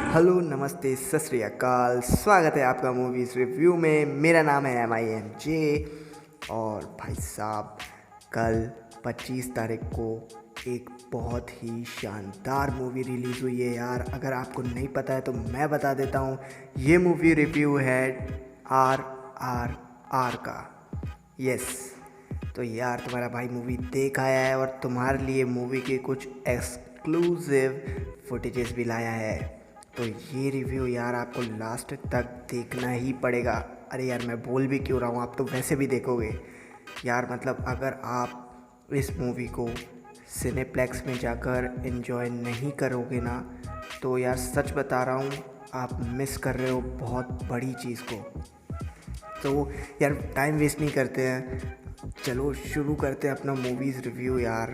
Hello नमस्ते सत श्री अकाल। स्वागत है आपका मूवीज़ रिव्यू में। मेरा नाम है MIMJ। और भाई साहब, कल 25 तारीख को एक बहुत ही शानदार मूवी रिलीज़ हुई है यार। अगर आपको नहीं पता है तो मैं बता देता हूँ। ये मूवी रिव्यू है RRR का। यस, तो यार तुम्हारा भाई मूवी देख आया है और तुम्हारे लिए मूवी के कुछ एक्सक्लूसिव फुटेजेस भी लाया है। तो ये रिव्यू यार आपको लास्ट तक देखना ही पड़ेगा। अरे यार, मैं बोल भी क्यों रहा हूँ, आप तो वैसे भी देखोगे यार। मतलब अगर आप इस मूवी को सिनेप्लेक्स में जाकर एंजॉय नहीं करोगे ना, तो यार सच बता रहा हूँ, आप मिस कर रहे हो बहुत बड़ी चीज़ को। तो यार टाइम वेस्ट नहीं करते हैं, चलो शुरू करते हैं अपना मूवीज़ रिव्यू। यार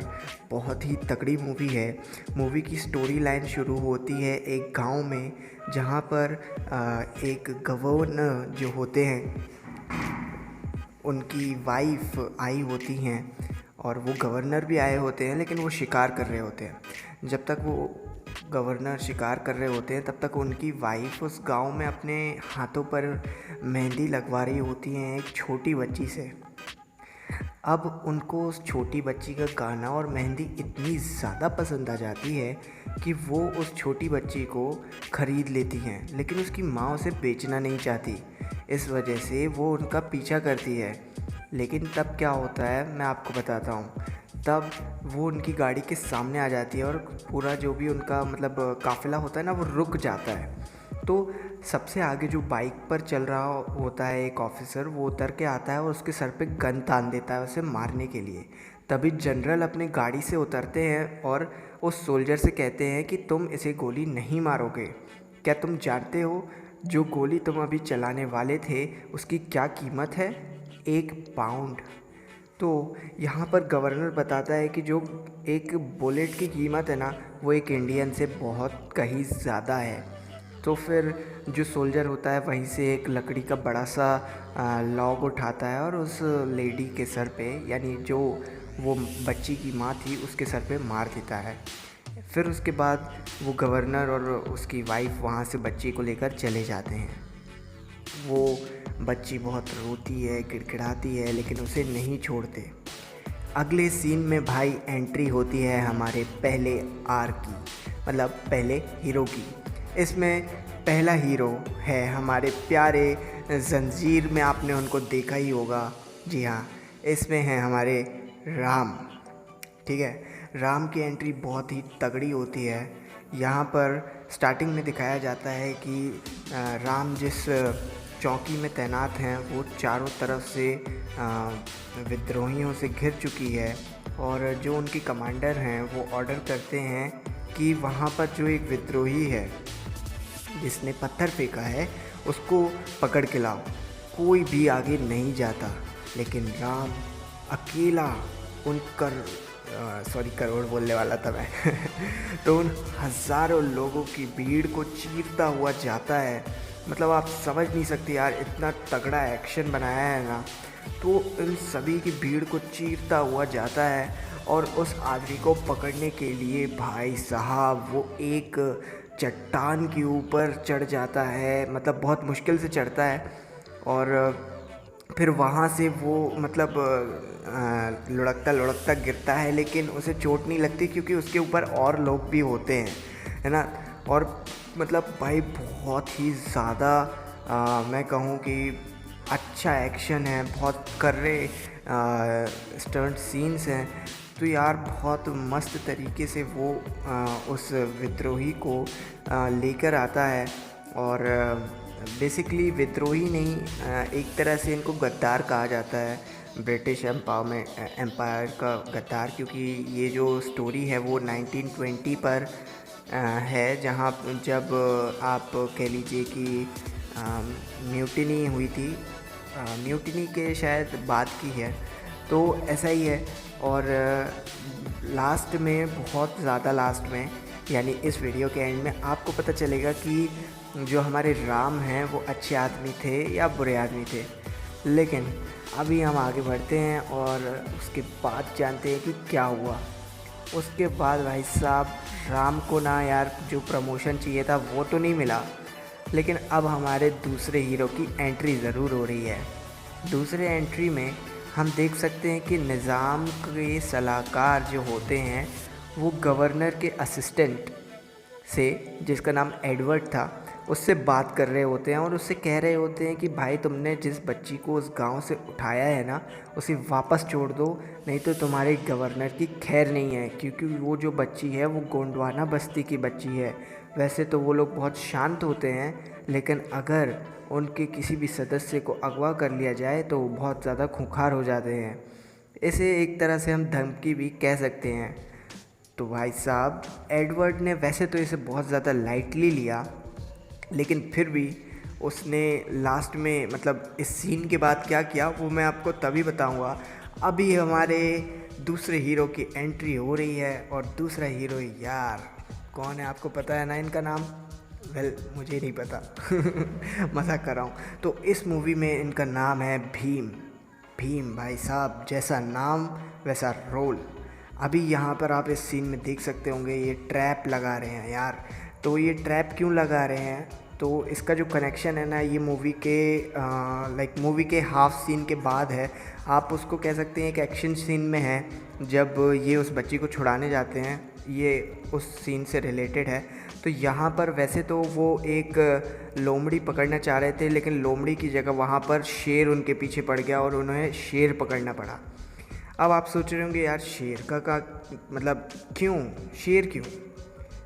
बहुत ही तगड़ी मूवी है। मूवी की स्टोरी लाइन शुरू होती है एक गांव में, जहां पर एक गवर्नर जो होते हैं, उनकी वाइफ आई होती हैं। और वो गवर्नर भी आए होते हैं, लेकिन वो शिकार कर रहे होते हैं। जब तक वो गवर्नर शिकार कर रहे होते हैं, तब तक उनकी वाइफ उस गांव में अपने हाथों पर मेहंदी लगवा रही होती हैं एक छोटी बच्ची से। अब उनको उस छोटी बच्ची का गाना और मेहंदी इतनी ज़्यादा पसंद आ जाती है कि वो उस छोटी बच्ची को ख़रीद लेती हैं, लेकिन उसकी माँ उसे बेचना नहीं चाहती। इस वजह से वो उनका पीछा करती है। लेकिन तब क्या होता है मैं आपको बताता हूँ। तब वो उनकी गाड़ी के सामने आ जाती है और पूरा जो भी उनका मतलब काफ़िला होता है ना, वो रुक जाता है। तो सबसे आगे जो बाइक पर चल रहा होता है एक ऑफिसर, वो उतर के आता है और उसके सर पे गन तान देता है उसे मारने के लिए। तभी जनरल अपनी गाड़ी से उतरते हैं और उस सोल्जर से कहते हैं कि तुम इसे गोली नहीं मारोगे। क्या तुम जानते हो जो गोली तुम अभी चलाने वाले थे उसकी क्या कीमत है? 1 पाउंड। तो यहाँ पर गवर्नर बताता है कि जो एक बुलेट की कीमत है ना, वो एक इंडियन से बहुत कहीं ज़्यादा है। तो फिर जो सोल्जर होता है वहीं से एक लकड़ी का बड़ा सा लॉग उठाता है और उस लेडी के सर पे, यानी जो वो बच्ची की माँ थी, उसके सर पे मार देता है। फिर उसके बाद वो गवर्नर और उसकी वाइफ वहाँ से बच्ची को लेकर चले जाते हैं। वो बच्ची बहुत रोती है, गिड़गिड़ाती है, लेकिन उसे नहीं छोड़ते। अगले सीन में भाई एंट्री होती है हमारे पहले आर की, मतलब पहले हीरो की। इसमें पहला हीरो है हमारे प्यारे जंजीर में, आपने उनको देखा ही होगा। जी हाँ, इसमें हैं हमारे राम। ठीक है, राम की एंट्री बहुत ही तगड़ी होती है। यहाँ पर स्टार्टिंग में दिखाया जाता है कि राम जिस चौकी में तैनात हैं वो चारों तरफ से विद्रोहियों से घिर चुकी है। और जो उनकी कमांडर हैं वो ऑर्डर करते हैं कि वहाँ पर जो एक विद्रोही है जिसने पत्थर फेंका है उसको पकड़ के लाओ। कोई भी आगे नहीं जाता, लेकिन राम अकेला उन करोड़ बोलने वाला था मैं तो उन हज़ारों लोगों की भीड़ को चीरता हुआ जाता है। मतलब आप समझ नहीं सकते यार, इतना तगड़ा एक्शन बनाया है ना। तो इन सभी की भीड़ को चीरता हुआ जाता है और उस आदमी को पकड़ने के लिए भाई साहब वो एक चट्टान के ऊपर चढ़ जाता है। मतलब बहुत मुश्किल से चढ़ता है और फिर वहाँ से वो मतलब लुढ़कता लुढ़कता गिरता है, लेकिन उसे चोट नहीं लगती क्योंकि उसके ऊपर और लोग भी होते हैं, है ना। और मतलब भाई बहुत ही ज़्यादा मैं कहूँ कि अच्छा एक्शन है, बहुत कर्रे स्टंट सीन्स हैं। तो यार बहुत मस्त तरीके से वो उस विद्रोही को लेकर आता है। और बेसिकली विद्रोही नहीं, एक तरह से इनको गद्दार कहा जाता है, ब्रिटिश एम्पायर का गद्दार। क्योंकि ये जो स्टोरी है वो 1920 पर है, जहाँ जब आप कह लीजिए कि म्यूटिनी हुई थी। म्यूटिनी के शायद बाद की है, तो ऐसा ही है। और लास्ट में, बहुत ज़्यादा लास्ट में, यानी इस वीडियो के एंड में आपको पता चलेगा कि जो हमारे राम हैं वो अच्छे आदमी थे या बुरे आदमी थे। लेकिन अभी हम आगे बढ़ते हैं और उसके बाद जानते हैं कि क्या हुआ। उसके बाद भाई साहब राम को ना यार जो प्रमोशन चाहिए था वो तो नहीं मिला, लेकिन अब हमारे दूसरे हीरो की एंट्री ज़रूर हो रही है। दूसरे एंट्री में हम देख सकते हैं कि निज़ाम के सलाहकार जो होते हैं वो गवर्नर के असिस्टेंट से, जिसका नाम एडवर्ड था, उससे बात कर रहे होते हैं और उससे कह रहे होते हैं कि भाई तुमने जिस बच्ची को उस गांव से उठाया है ना, उसे वापस छोड़ दो, नहीं तो तुम्हारे गवर्नर की खैर नहीं है। क्योंकि वो जो बच्ची है वो गोंडवाना बस्ती की बच्ची है। वैसे तो वो लोग बहुत शांत होते हैं, लेकिन अगर उनके किसी भी सदस्य को अगवा कर लिया जाए तो वो बहुत ज़्यादा खूंखार हो जाते हैं। इसे एक तरह से हम धमकी भी कह सकते हैं। तो भाई साहब एडवर्ड ने वैसे तो इसे बहुत ज़्यादा लाइटली लिया, लेकिन फिर भी उसने लास्ट में मतलब इस सीन के बाद क्या किया वो मैं आपको तभी बताऊंगा। अभी हमारे दूसरे हीरो की एंट्री हो रही है, और दूसरा हीरो यार कौन है आपको पता है ना इनका नाम? मुझे नहीं पता मजाक कर रहा हूँ। तो इस मूवी में इनका नाम है भीम। भीम भाई साहब, जैसा नाम वैसा रोल। अभी यहाँ पर आप इस सीन में देख सकते होंगे ये ट्रैप लगा रहे हैं यार। तो ये ट्रैप क्यों लगा रहे हैं, तो इसका जो कनेक्शन है ना ये मूवी के मूवी के हाफ सीन के बाद है। आप उसको कह सकते हैं एक एक्शन सीन में है, जब ये उस बच्ची को छुड़ाने जाते हैं, ये उस सीन से रिलेटेड है। तो यहाँ पर वैसे तो वो एक लोमड़ी पकड़ना चाह रहे थे, लेकिन लोमड़ी की जगह वहाँ पर शेर उनके पीछे पड़ गया और उन्हें शेर पकड़ना पड़ा। अब आप सोच रहे होंगे यार शेर का मतलब क्यों, शेर क्यों?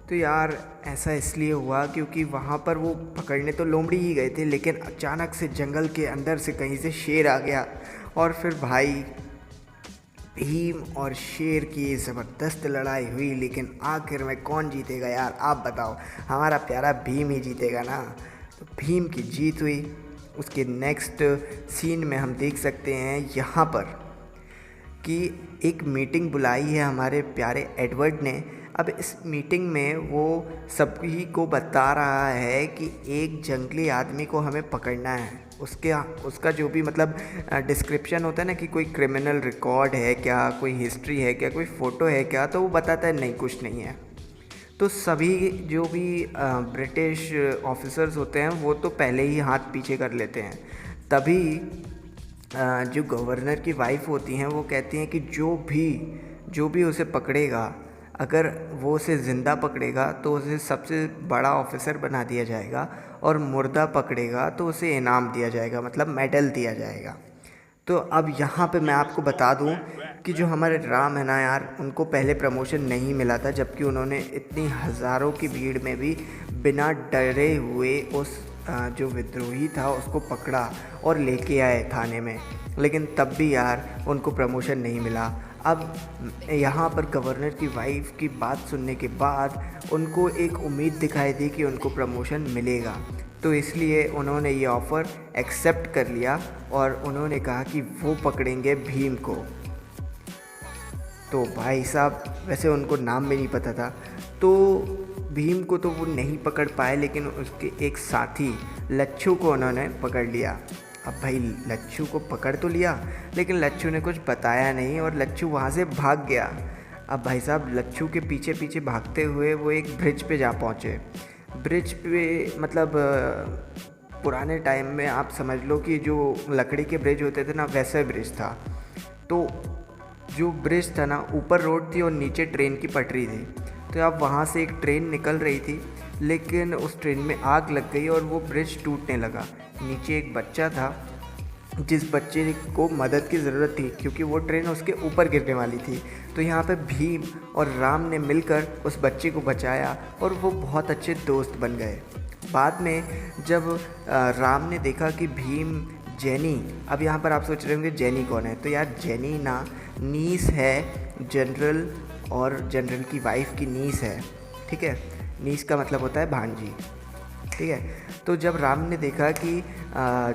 तो यार ऐसा इसलिए हुआ क्योंकि वहाँ पर वो पकड़ने तो लोमड़ी ही गए थे, लेकिन अचानक से जंगल के अंदर से कहीं से शेर आ गया। और फिर भाई भीम और शेर की ज़बरदस्त लड़ाई हुई, लेकिन आखिर में कौन जीतेगा यार आप बताओ? हमारा प्यारा भीम ही जीतेगा ना। तो भीम की जीत हुई। उसके नेक्स्ट सीन में हम देख सकते हैं यहाँ पर कि एक मीटिंग बुलाई है हमारे प्यारे एडवर्ड ने। अब इस मीटिंग में वो सभी को बता रहा है कि एक जंगली आदमी को हमें पकड़ना है। उसका जो भी मतलब डिस्क्रिप्शन होता है ना, कि कोई क्रिमिनल रिकॉर्ड है क्या, कोई हिस्ट्री है क्या, कोई फ़ोटो है क्या, तो वो बताता है नहीं कुछ नहीं है। तो सभी जो भी ब्रिटिश ऑफिसर्स होते हैं वो तो पहले ही हाथ पीछे कर लेते हैं। तभी जो गवर्नर की वाइफ होती हैं वो कहती हैं कि जो भी उसे पकड़ेगा, अगर वो उसे ज़िंदा पकड़ेगा तो उसे सबसे बड़ा ऑफिसर बना दिया जाएगा, और मुर्दा पकड़ेगा तो उसे इनाम दिया जाएगा, मतलब मेडल दिया जाएगा। तो अब यहाँ पे मैं आपको बता दूँ कि जो हमारे राम है ना यार, उनको पहले प्रमोशन नहीं मिला था, जबकि उन्होंने इतनी हज़ारों की भीड़ में भी बिना डरे हुए उस जो विद्रोही था उसको पकड़ा और लेके आए थाने में, लेकिन तब भी यार उनको प्रमोशन नहीं मिला। अब यहाँ पर गवर्नर की वाइफ की बात सुनने के बाद उनको एक उम्मीद दिखाई दी कि उनको प्रमोशन मिलेगा, तो इसलिए उन्होंने ये ऑफ़र एक्सेप्ट कर लिया और उन्होंने कहा कि वो पकड़ेंगे भीम को। तो भाई साहब वैसे उनको नाम भी नहीं पता था, तो भीम को तो वो नहीं पकड़ पाए, लेकिन उसके एक साथी लच्छू को उन्होंने पकड़ लिया। अब भाई लच्छू को पकड़ तो लिया, लेकिन लच्छू ने कुछ बताया नहीं और लच्छू वहाँ से भाग गया। अब भाई साहब लच्छू के पीछे पीछे भागते हुए वो एक ब्रिज पे जा पहुँचे। ब्रिज पे मतलब पुराने टाइम में आप समझ लो कि जो लकड़ी के ब्रिज होते थे ना, वैसा ब्रिज था। तो जो ब्रिज था ना, ऊपर रोड थी और नीचे ट्रेन की पटरी थी। तो अब वहाँ से एक ट्रेन निकल रही थी, लेकिन उस ट्रेन में आग लग गई और वो ब्रिज टूटने लगा। नीचे एक बच्चा था जिस बच्चे को मदद की ज़रूरत थी, क्योंकि वो ट्रेन उसके ऊपर गिरने वाली थी। तो यहाँ पे भीम और राम ने मिलकर उस बच्चे को बचाया और वो बहुत अच्छे दोस्त बन गए। बाद में जब राम ने देखा कि भीम जेनी, अब यहाँ पर आप सोच रहे होंगे जेनी कौन है, तो यार जेनी ना नीस है जनरल, और जनरल की वाइफ की नीस है, ठीक है। नीस का मतलब होता है भांजी, ठीक है। तो जब राम ने देखा कि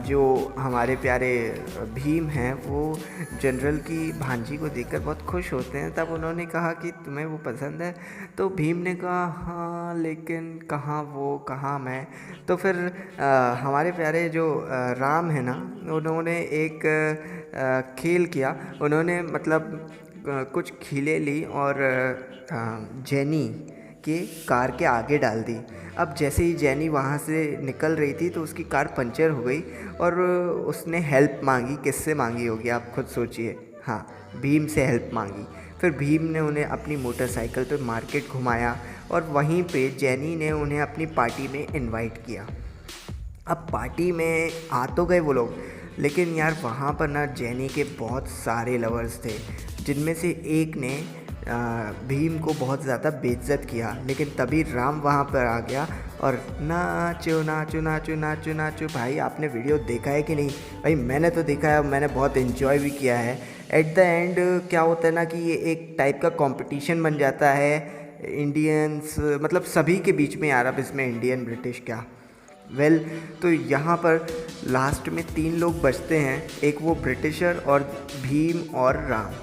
जो हमारे प्यारे भीम हैं वो जनरल की भांजी को देखकर बहुत खुश होते हैं, तब उन्होंने कहा कि तुम्हें वो पसंद है। तो भीम ने कहा हाँ, लेकिन कहाँ वो कहाँ मैं। तो फिर हमारे प्यारे जो राम है ना, उन्होंने एक खेल किया। उन्होंने मतलब कुछ खीले ली और जेनी के कार के आगे डाल दी। अब जैसे ही जेनी वहाँ से निकल रही थी तो उसकी कार पंचर हो गई और उसने हेल्प मांगी। किससे मांगी होगी आप खुद सोचिए। हाँ, भीम से हेल्प मांगी। फिर भीम ने उन्हें अपनी मोटरसाइकिल पर मार्केट घुमाया और वहीं पे जेनी ने उन्हें अपनी पार्टी में इनवाइट किया। अब पार्टी में आ तो गए वो लोग, लेकिन यार वहाँ पर ना जेनी के बहुत सारे लवर्स थे, जिनमें से एक ने भीम को बहुत ज़्यादा बेइज्जत किया। लेकिन तभी राम वहाँ पर आ गया और नाचो नाचो नाचो नाचो नाचो। भाई आपने वीडियो देखा है कि नहीं? भाई मैंने तो देखा है, मैंने बहुत इन्जॉय भी किया है। एट द एंड क्या होता है ना कि ये एक टाइप का कंपटीशन बन जाता है इंडियंस, मतलब सभी के बीच में यार। अब इसमें इंडियन ब्रिटिश क्या, तो यहाँ पर लास्ट में 3 लोग बचते हैं, एक वो ब्रिटिशर और भीम और राम।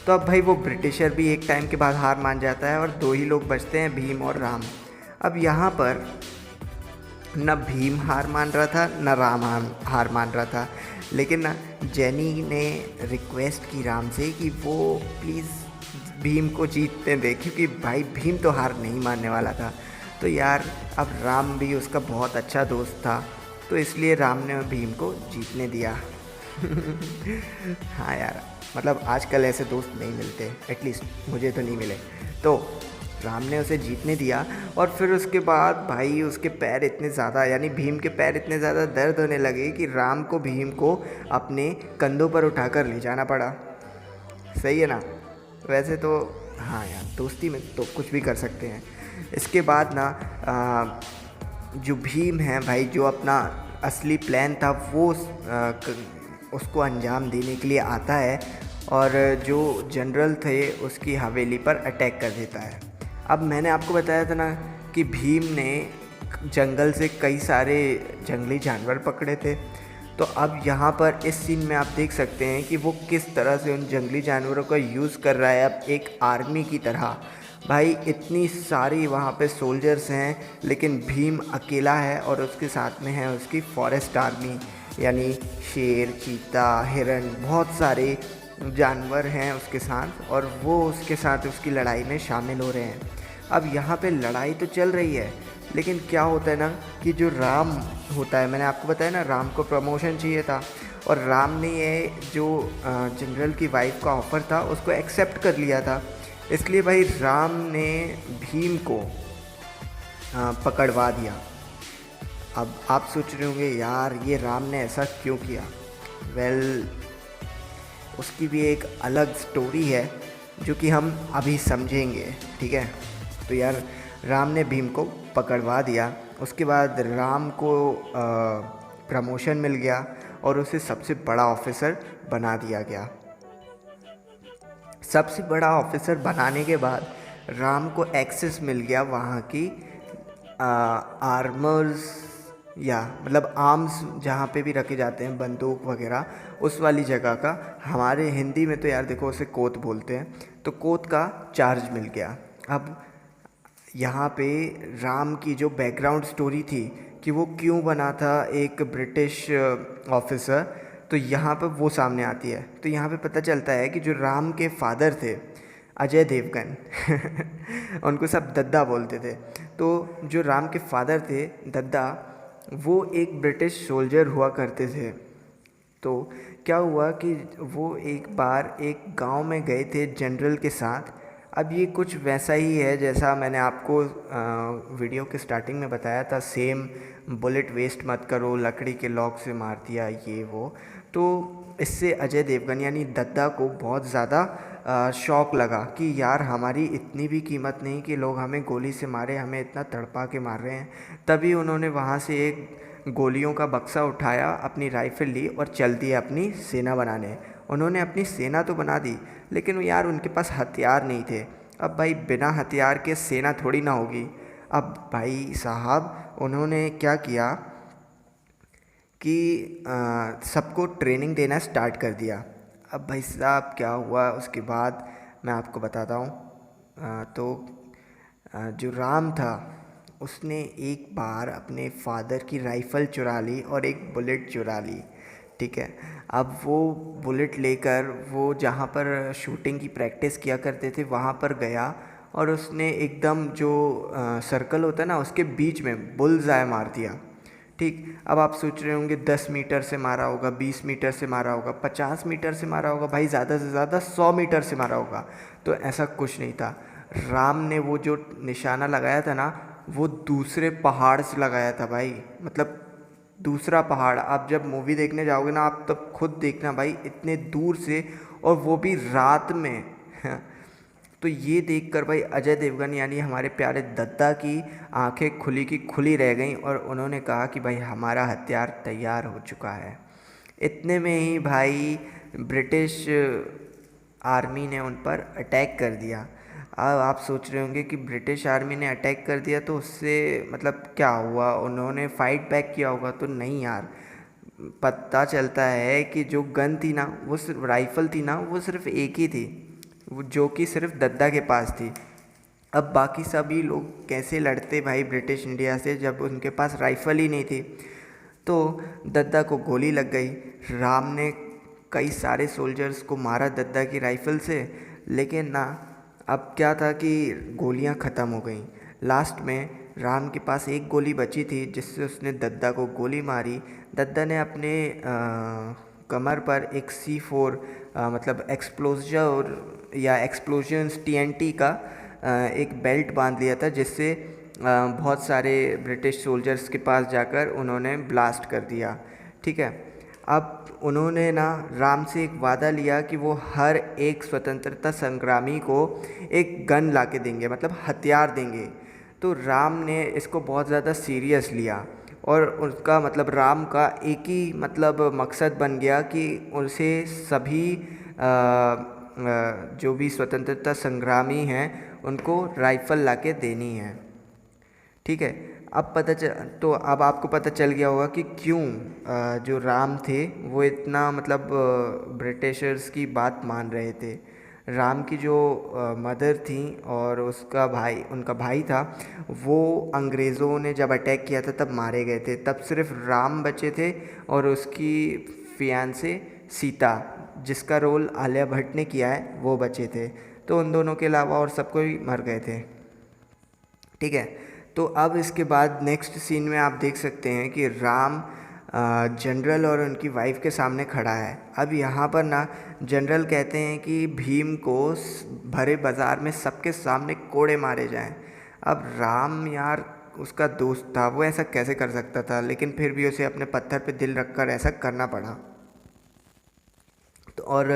तो अब भाई वो ब्रिटिशर भी एक टाइम के बाद हार मान जाता है और 2 ही लोग बचते हैं, भीम और राम। अब यहाँ पर न भीम हार मान रहा था न राम हार मान रहा था, लेकिन ना जेनी ने रिक्वेस्ट की राम से कि वो प्लीज़ भीम को जीतने दे, क्योंकि भाई भीम तो हार नहीं मानने वाला था। तो यार अब राम भी उसका बहुत अच्छा दोस्त था, तो इसलिए राम ने भीम को जीतने दिया। हाँ यार, मतलब आजकल ऐसे दोस्त नहीं मिलते, एटलीस्ट मुझे तो नहीं मिले। तो राम ने उसे जीतने दिया और फिर उसके बाद भाई उसके पैर इतने ज़्यादा, यानी भीम के पैर इतने ज़्यादा दर्द होने लगे कि राम को भीम को अपने कंधों पर उठाकर ले जाना पड़ा। सही है ना? वैसे तो हाँ यार, दोस्ती में तो कुछ भी कर सकते हैं। इसके बाद ना जो भीम है भाई, जो अपना असली प्लान था वो उसको अंजाम देने के लिए आता है और जो जनरल थे उसकी हवेली पर अटैक कर देता है। अब मैंने आपको बताया था ना कि भीम ने जंगल से कई सारे जंगली जानवर पकड़े थे। तो अब यहाँ पर इस सीन में आप देख सकते हैं कि वो किस तरह से उन जंगली जानवरों का यूज़ कर रहा है अब एक आर्मी की तरह। भाई इतनी सारी वहाँ पे सोल्जर्स हैं, लेकिन भीम अकेला है और उसके साथ में है उसकी फॉरेस्ट आर्मी, यानी शेर, चीता, हिरन, बहुत सारे जानवर हैं उसके साथ, और वो उसके साथ उसकी लड़ाई में शामिल हो रहे हैं। अब यहाँ पे लड़ाई तो चल रही है, लेकिन क्या होता है ना कि जो राम होता है, मैंने आपको बताया ना राम को प्रमोशन चाहिए था, और राम ने ये जो जनरल की वाइफ का ऑफ़र था उसको एक्सेप्ट कर लिया था। इसलिए भाई राम ने भीम को पकड़वा दिया। अब आप सोच रहे होंगे यार ये राम ने ऐसा क्यों किया? उसकी भी एक अलग स्टोरी है जो कि हम अभी समझेंगे, ठीक है? तो यार राम ने भीम को पकड़वा दिया। उसके बाद राम को प्रमोशन मिल गया और उसे सबसे बड़ा ऑफिसर बना दिया गया। सबसे बड़ा ऑफिसर बनाने के बाद राम को एक्सेस मिल गया वहाँ की आर्मर्स, या मतलब आर्म्स जहाँ पे भी रखे जाते हैं, बंदूक वगैरह, उस वाली जगह का। हमारे हिंदी में तो यार देखो उसे कोत बोलते हैं, तो कोत का चार्ज मिल गया। अब यहाँ पे राम की जो बैकग्राउंड स्टोरी थी कि वो क्यों बना था एक ब्रिटिश ऑफिसर, तो यहाँ पर वो सामने आती है। तो यहाँ पे पता चलता है कि जो राम के फादर थे अजय देवगन उनको सब दद्दा बोलते थे। तो जो राम के फादर थे दद्दा, वो एक ब्रिटिश सोल्जर हुआ करते थे। तो क्या हुआ कि वो एक बार एक गांव में गए थे जनरल के साथ। अब ये कुछ वैसा ही है जैसा मैंने आपको वीडियो के स्टार्टिंग में बताया था, सेम बुलेट वेस्ट मत करो, लकड़ी के लॉक से मार दिया, ये वो। तो इससे अजय देवगन यानी दद्दा को बहुत ज़्यादा शौक लगा कि यार हमारी इतनी भी कीमत नहीं कि लोग हमें गोली से मारे, हमें इतना तड़पा के मार रहे हैं। तभी उन्होंने वहाँ से एक गोलियों का बक्सा उठाया, अपनी राइफ़ल ली और चल दिए अपनी सेना बनाने। उन्होंने अपनी सेना तो बना दी, लेकिन यार उनके पास हथियार नहीं थे। अब भाई बिना हथियार के सेना थोड़ी ना होगी। अब भाई साहब उन्होंने क्या किया कि सबको ट्रेनिंग देना स्टार्ट कर दिया। अब भाई साहब क्या हुआ उसके बाद मैं आपको बताता हूँ। तो जो राम था उसने एक बार अपने फादर की राइफ़ल चुरा ली और एक बुलेट चुरा ली। ठीक है। अब वो बुलेट लेकर वो जहाँ पर शूटिंग की प्रैक्टिस किया करते थे वहाँ पर गया और उसने एकदम जो सर्कल होता है ना उसके बीच में बुल्स आय मार दिया। ठीक। अब आप सोच रहे होंगे 10 मीटर से मारा होगा, 20 मीटर से मारा होगा, 50 मीटर से मारा होगा, भाई ज़्यादा से ज़्यादा 100 मीटर से मारा होगा। तो ऐसा कुछ नहीं था। राम ने वो जो निशाना लगाया था ना वो दूसरे पहाड़ से लगाया था भाई, मतलब दूसरा पहाड़। आप जब मूवी देखने जाओगे ना आप तब खुद देखना भाई, इतने दूर से, और वो भी रात में। तो ये देखकर भाई अजय देवगन यानी हमारे प्यारे दद्दा की आंखें खुली की खुली रह गईं और उन्होंने कहा कि भाई हमारा हथियार तैयार हो चुका है। इतने में ही भाई ब्रिटिश आर्मी ने उन पर अटैक कर दिया। अब आप सोच रहे होंगे कि ब्रिटिश आर्मी ने अटैक कर दिया तो उससे मतलब क्या हुआ, उन्होंने फाइट बैक किया होगा? तो नहीं यार, पता चलता है कि जो गन थी ना वो सिर्फ राइफ़ल थी ना, वो सिर्फ एक ही थी, वो जो कि सिर्फ दद्दा के पास थी। अब बाकी सभी लोग कैसे लड़ते भाई ब्रिटिश इंडिया से जब उनके पास राइफ़ल ही नहीं थी। तो दद्दा को गोली लग गई। राम ने कई सारे सोल्जर्स को मारा दद्दा की राइफ़ल से, लेकिन ना अब क्या था कि गोलियां ख़त्म हो गईं। लास्ट में राम के पास एक गोली बची थी जिससे उसने दद्दा को गोली मारी। दद्दा ने अपने कमर पर एक C4 मतलब एक्सप्लोजर या एक्सप्लोजन्स TNT का एक बेल्ट बांध लिया था, जिससे बहुत सारे ब्रिटिश सोल्जर्स के पास जाकर उन्होंने ब्लास्ट कर दिया। ठीक है। अब उन्होंने ना राम से एक वादा लिया कि वो हर एक स्वतंत्रता संग्रामी को एक गन ला के देंगे, मतलब हथियार देंगे। तो राम ने इसको बहुत ज़्यादा सीरियस लिया और उसका मतलब राम का एक ही मतलब मकसद बन गया कि उसे सभी जो भी स्वतंत्रता संग्रामी हैं उनको राइफ़ल ला के देनी है। ठीक है। अब आपको पता चल गया होगा कि क्यों जो राम थे वो इतना मतलब ब्रिटिशर्स की बात मान रहे थे। राम की जो मदर थी और उनका भाई था, वो अंग्रेज़ों ने जब अटैक किया था तब मारे गए थे। तब सिर्फ राम बचे थे और उसकी फियांसे सीता, जिसका रोल आलिया भट्ट ने किया है, वो बचे थे। तो उन दोनों के अलावा और सब कोई मर गए थे। ठीक है। तो अब इसके बाद नेक्स्ट सीन में आप देख सकते हैं कि राम जनरल और उनकी वाइफ के सामने खड़ा है। अब यहाँ पर ना जनरल कहते हैं कि भीम को भरे बाज़ार में सबके सामने कोड़े मारे जाएं। अब राम यार उसका दोस्त था, वो ऐसा कैसे कर सकता था, लेकिन फिर भी उसे अपने पत्थर पे दिल रखकर ऐसा करना पड़ा। तो और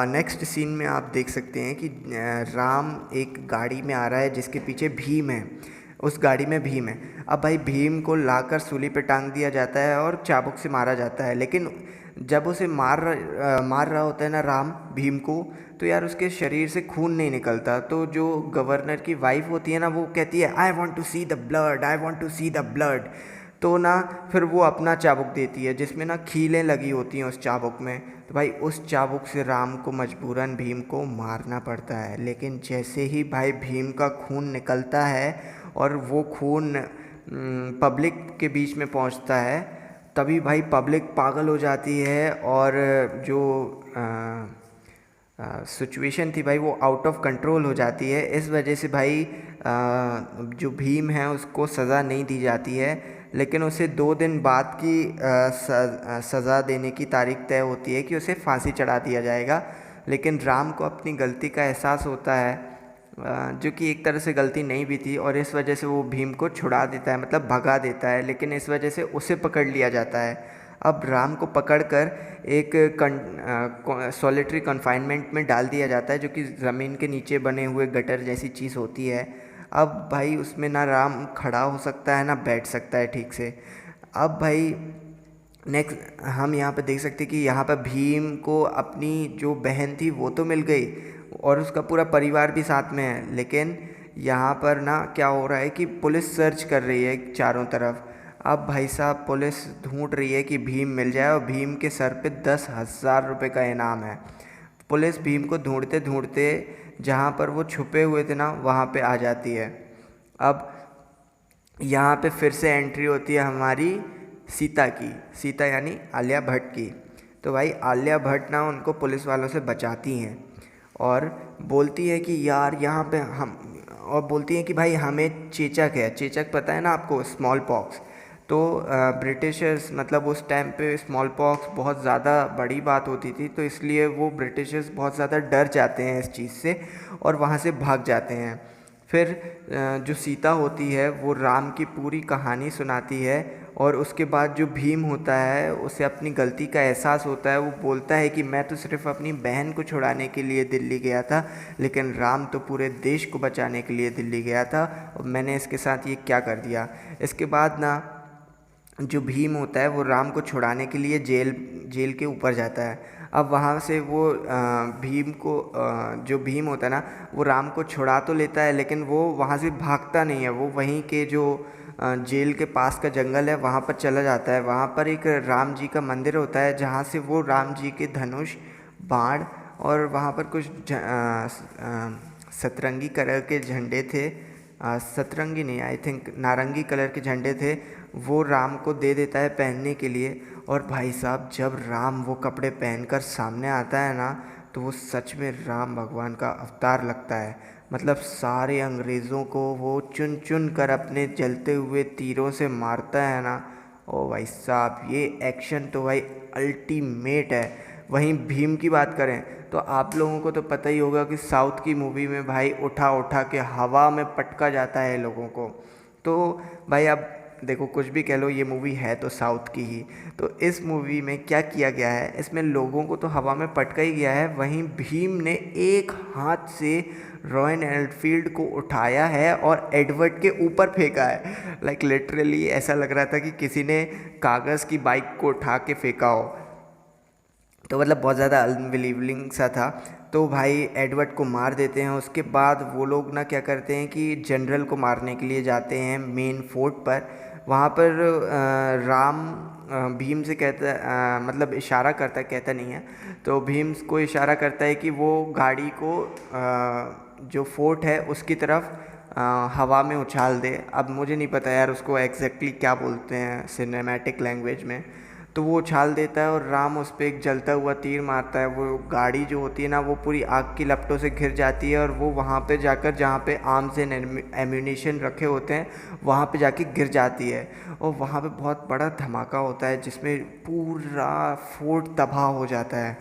नेक्स्ट सीन में आप देख सकते हैं कि राम एक गाड़ी में आ रहा है जिसके पीछे भीम है। उस गाड़ी में भीम है। अब भाई भीम को लाकर सूली पे टांग दिया जाता है और चाबुक से मारा जाता है, लेकिन जब उसे मार रहा होता है ना राम भीम को, तो यार उसके शरीर से खून नहीं निकलता। तो जो गवर्नर की वाइफ होती है ना वो कहती है I want to see the blood, I want to see the blood. तो ना फिर वो अपना चाबुक देती है जिसमें ना कीलें लगी होती हैं उस चाबुक में। तो भाई उस चाबुक से राम को मजबूरन भीम को मारना पड़ता है। लेकिन जैसे ही भाई भीम का खून निकलता है और वो खून पब्लिक के बीच में पहुंचता है, तभी भाई पब्लिक पागल हो जाती है और जो सिचुएशन थी भाई वो आउट ऑफ कंट्रोल हो जाती है। इस वजह से भाई जो भीम है उसको सज़ा नहीं दी जाती है, लेकिन उसे 2 दिन बाद की सज़ा देने की तारीख तय होती है कि उसे फांसी चढ़ा दिया जाएगा। लेकिन राम को अपनी गलती का एहसास होता है, जो कि एक तरह से गलती नहीं भी थी, और इस वजह से वो भीम को छुड़ा देता है, मतलब भगा देता है। लेकिन इस वजह से उसे पकड़ लिया जाता है। अब राम को पकड़कर एक सॉलिटरी कन्फाइनमेंट में डाल दिया जाता है, जो कि ज़मीन के नीचे बने हुए गटर जैसी चीज़ होती है। अब भाई उसमें ना राम खड़ा हो सकता है ना बैठ सकता है ठीक से। अब भाई नेक्स्ट हम यहाँ पे देख सकते हैं कि यहाँ पर भीम को अपनी जो बहन थी वो तो मिल गई और उसका पूरा परिवार भी साथ में है, लेकिन यहाँ पर ना क्या हो रहा है कि पुलिस सर्च कर रही है चारों तरफ। अब भाई साहब पुलिस ढूंढ रही है कि भीम मिल जाए और भीम के सर पे 10,000 रुपये का इनाम है। पुलिस भीम को ढूंढते ढूंढते जहाँ पर वो छुपे हुए थे ना वहाँ पे आ जाती है। अब यहाँ पे फिर से एंट्री होती है हमारी सीता की, सीता यानी आलिया भट्ट की। तो भाई आलिया भट्ट ना उनको पुलिस वालों से बचाती हैं और बोलती है कि यार यहाँ पे हम, और बोलती हैं कि भाई हमें चेचक है, चेचक पता है ना आपको, स्मॉल पॉक्स। तो ब्रिटिशर्स मतलब उस टाइम पे स्मॉल पॉक्स बहुत ज़्यादा बड़ी बात होती थी, तो इसलिए वो ब्रिटिशर्स बहुत ज़्यादा डर जाते हैं इस चीज़ से और वहाँ से भाग जाते हैं। फिर जो सीता होती है वो राम की पूरी कहानी सुनाती है और उसके बाद जो भीम होता है उसे अपनी गलती का एहसास होता है। वो बोलता है कि मैं तो सिर्फ़ अपनी बहन को छुड़ाने के लिए दिल्ली गया था, लेकिन राम तो पूरे देश को बचाने के लिए दिल्ली गया था और मैंने इसके साथ ये क्या कर दिया। इसके बाद ना जो भीम होता है वो राम को छुड़ाने के लिए जेल के ऊपर जाता है। अब वहाँ से वो भीम को जो भीम होता है ना वो राम को छुड़ा तो लेता है, लेकिन वो वहाँ से भागता नहीं है। वो वहीं के जो जेल के पास का जंगल है वहाँ पर चला जाता है। वहाँ पर एक राम जी का मंदिर होता है जहाँ से वो राम जी के धनुष, बाण और वहाँ पर कुछ सतरंगी कलर के झंडे थे, सतरंगी नहीं, आई थिंक नारंगी कलर के झंडे थे, वो राम को दे देता है पहनने के लिए। और भाई साहब जब राम वो कपड़े पहनकर सामने आता है ना तो वो सच में राम भगवान का अवतार लगता है। मतलब सारे अंग्रेज़ों को वो चुन चुन कर अपने जलते हुए तीरों से मारता है ना। ओ भाई साहब ये एक्शन तो भाई अल्टीमेट है। वहीं भीम की बात करें तो आप लोगों को तो पता ही होगा कि साउथ की मूवी में भाई उठा उठा के हवा में पटका जाता है लोगों को। तो भाई अब देखो कुछ भी कह लो, ये मूवी है तो साउथ की ही। तो इस मूवी में क्या किया गया है, इसमें लोगों को तो हवा में पटका ही गया है, वहीं भीम ने एक हाथ से रॉयल एनफील्ड को उठाया है और एडवर्ड के ऊपर फेंका है। लाइक लिटरली ऐसा लग रहा था कि किसी ने कागज़ की बाइक को उठा के फेंका हो। तो मतलब बहुत ज़्यादा अनबिलीविंग सा था। तो भाई एडवर्ड को मार देते हैं। उसके बाद वो लोग ना क्या करते हैं कि जनरल को मारने के लिए जाते हैं मेन फोर्ट पर। वहाँ पर राम भीम से कहता मतलब इशारा करता है, कहता नहीं है, तो भीम को इशारा करता है कि वो गाड़ी को जो फोर्ट है उसकी तरफ हवा में उछाल दे। अब मुझे नहीं पता यार उसको एग्जैक्टली क्या बोलते हैं सिनेमैटिक लैंग्वेज में। तो वो उछाल देता है और राम उस पर एक जलता हुआ तीर मारता है। वो गाड़ी जो होती है ना वो पूरी आग की लपटों से घिर जाती है और वो वहाँ पे जाकर जहाँ पे आर्म्स एंड एम्यूनिशन रखे होते हैं वहाँ पे जाके गिर जाती है। और वहाँ पे बहुत बड़ा धमाका होता है जिसमें पूरा फोर्ट तबाह हो जाता है।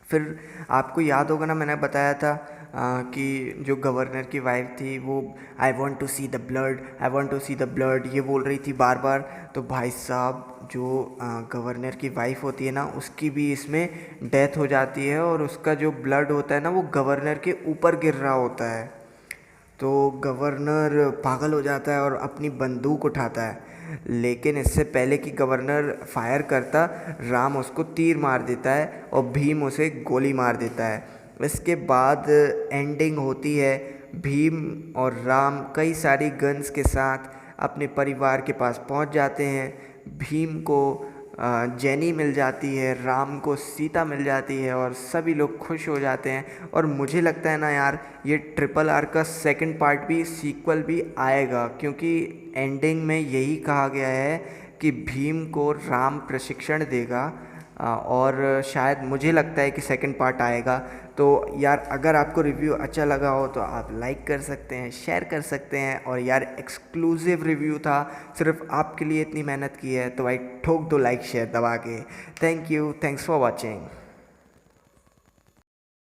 फिर आपको याद होगा ना मैंने बताया था कि जो गवर्नर की वाइफ थी वो I want to see the blood, I want to see the blood ये बोल रही थी बार बार। तो भाई साहब जो गवर्नर की वाइफ होती है ना उसकी भी इसमें डेथ हो जाती है और उसका जो ब्लड होता है ना वो गवर्नर के ऊपर गिर रहा होता है। तो गवर्नर पागल हो जाता है और अपनी बंदूक उठाता है, लेकिन इससे पहले कि गवर्नर फायर करता राम उसको तीर मार देता है और भीम उसे गोली मार देता है। इसके बाद एंडिंग होती है, भीम और राम कई सारी गन्स के साथ अपने परिवार के पास पहुंच जाते हैं। भीम को जेनी मिल जाती है, राम को सीता मिल जाती है और सभी लोग खुश हो जाते हैं। और मुझे लगता है ना यार ये RRR का सेकंड पार्ट भी, सीक्वल भी आएगा, क्योंकि एंडिंग में यही कहा गया है कि भीम को राम प्रशिक्षण देगा और शायद मुझे लगता है कि सेकंड पार्ट आएगा। तो यार अगर आपको रिव्यू अच्छा लगा हो तो आप लाइक कर सकते हैं, शेयर कर सकते हैं। और यार एक्सक्लूसिव रिव्यू था, सिर्फ आपके लिए इतनी मेहनत की है तो भाई ठोक दो लाइक शेयर दबा के। Thank you, thanks for watching.